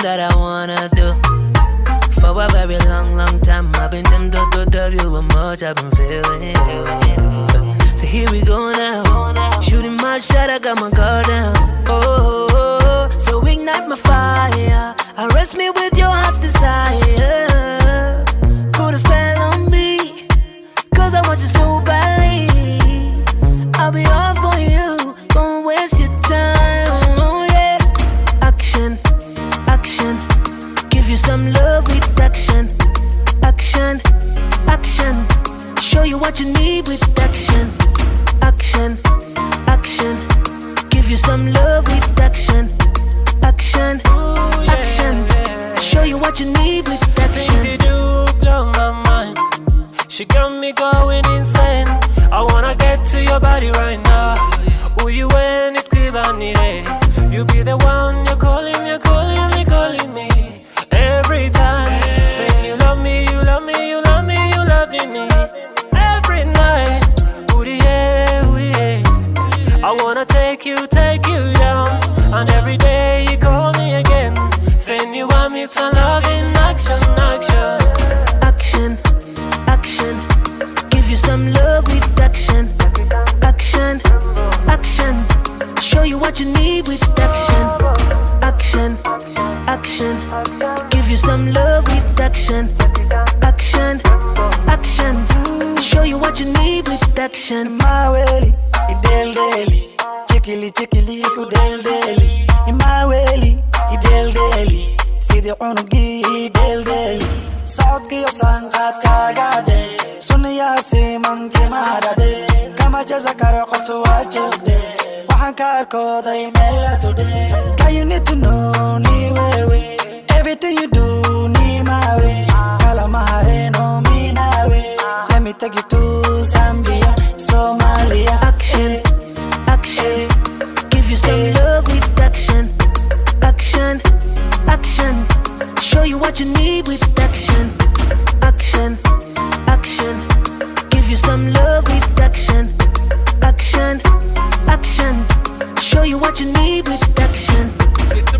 that I wanna do. For a very long, long time, I've been tempted to tell you how much I've been feeling. So here we go now, shooting my shot, I got my guard down. Oh, so ignite my fire, arrest me with your heart's desire. Put a spell on me, cause I want you so badly. I'll be all for you, don't waste your time. Oh yeah, action, action, give you some love with action. Action, action, show you what you need with action. Action, action, give you some love with action. Action, action, show you what you need with action. Things you do blow my mind, she got me going insane. I wanna get to your body right now. Who you when it keep on it? You be the one, you're calling, you're calling me, calling me every time. Saying you love me, you love me, you love me, you loving me every night. Woody, yeah, woody, yeah. I wanna take you down. And every day you call me again, saying you want me some love in action, action. Action, action, give you some love with action. Action, action, show you what you need with action. Action, action, give you some love with action. Action, action, show you what you need with action. My way, idel deli, chikili chikili kudel deli. In my way, idel deli, see the onugi idel deli. South ki sangat kagade, sunya se mangte marade. Kama jaza karo kopsu wajode, wahan kar ko day mela today. Guy you need to know ni wewe, everything you do ni my way. Kala mahare no mi na way. Let me take you to Zambia, Somalia. Action, action, give you some love with action. Action, action, show you what you need with action. Action, action, give you some love with action. Action, action, show you what you need with action. It's a